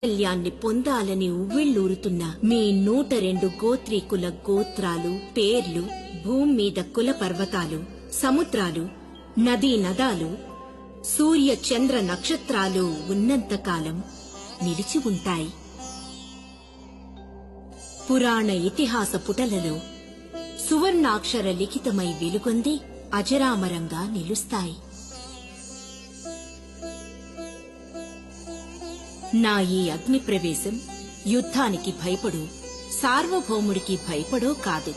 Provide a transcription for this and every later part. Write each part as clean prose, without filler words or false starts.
కళ్యాణ్ణి పొందాలని ఉవ్విళ్ళూరుతున్న మీ 102 గోత్రీకుల గోత్రాలు, పేర్లు, భూమి మీద కుల పర్వతాలు, సముద్రాలు, నదీ నదాలు, సూర్య చంద్ర నక్షత్రాలు ఉన్నంతకాలం నిలిచి ఉంటాయి. పురాణ ఇతిహాస పుటలలో సువర్ణాక్షర లిఖితమై వెలుగొంది అజరామరంగా నిలుస్తాయి. నా ఈ అగ్ని ప్రవేశం యుద్ధానికి భయపడు, సార్వభౌముడికి భయపడో కాదు,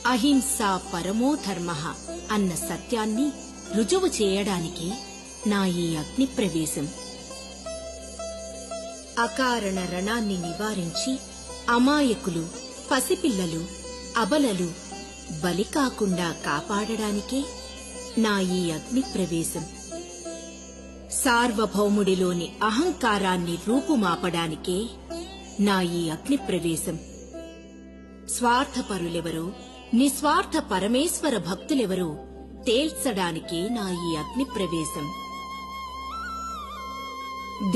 అహింసా పరమో ధర్మః అన్న సత్యాన్ని రుజువు చేయడానికి నా ఈ అగ్ని ప్రవేశం. అకారణ రణాన్ని నివారించి అమాయకులు, పసిపిల్లలు, అబలలు బలి కాకుండా కాపాడడానికే నా ఈ అగ్ని ప్రవేశం. సార్వభౌముడిలోని అహంకారాన్ని రూపుమాపడానికే నా ఈ అగ్ని ప్రవేశం. స్వార్థపరులెవరో, నిస్వార్థ పరమేశ్వర భక్తులెవరో తేల్చడానికే నా ఈ అగ్ని ప్రవేశం.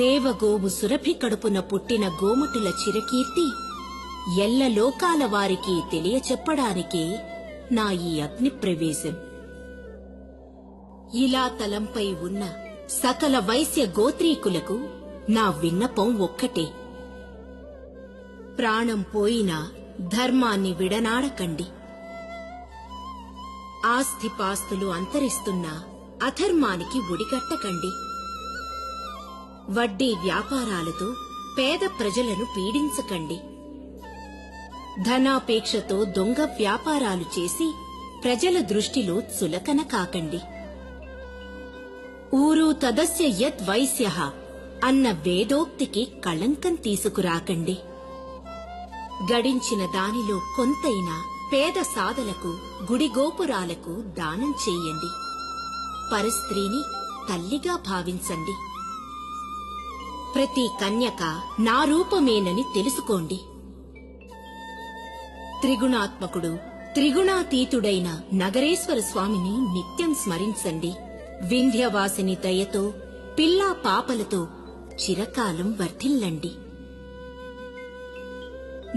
దేవగోవు సురభి కడుపున పుట్టిన గోమటుల చిరకీర్తి ఎల్ల లోకాల వారికి తెలియచెప్పడానికే నా ఈ అగ్ని ప్రవేశం. ఇలా తలంపై ఉన్న సకల వైశ్య గోత్రీకులకు నా విన్నపం ఒక్కటే. ప్రాణం పోయినా ధర్మాన్ని విడనాడకండి. ఆస్తిపాస్తులు అంతరిస్తున్నా అధర్మానికి ఒడిగట్టకండి. వడ్డీ వ్యాపారాలతో పేద ప్రజలను పీడించకండి. ధనాపేక్షతో దొంగ వ్యాపారాలు చేసి ప్రజల దృష్టిలో చులకన కాకండి. ఊరు తదస్య యద్ వైశ్యః అన్న వేదోక్తికి కళంకం తీసుకురాకండి. గడించిన దానిలో కొంతైనా పేద సాధలకు, గుడిగోపురాలకు దానం చెయ్యండి. పరస్త్రీని తల్లిగా భావించండి. ప్రతి కన్యక నా రూపమేనని తెలుసుకోండి. త్రిగుణాత్మకుడు, త్రిగుణాతీతుడైన నగరేశ్వర స్వామిని నిత్యం స్మరించండి. వింధ్యవాసిని దయతో, పిల్లా పాపలతో చిరకాలం వర్ధిల్లండి.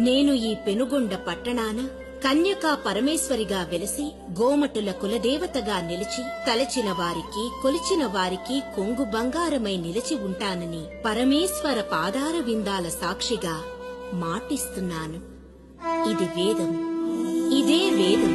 నేను ఈ పెనుగొండ పట్టణాన కన్యకా పరమేశ్వరిగా వెలసి గోమటుల కులదేవతగా నిలిచి తలచిన వారికి, కొలిచిన వారికి కొంగు బంగారమై నిలిచి ఉంటానని పరమేశ్వర పాదార విందాల సాక్షిగా మాటిస్తున్నాను. ఇది వేదం, ఇదే వేదం.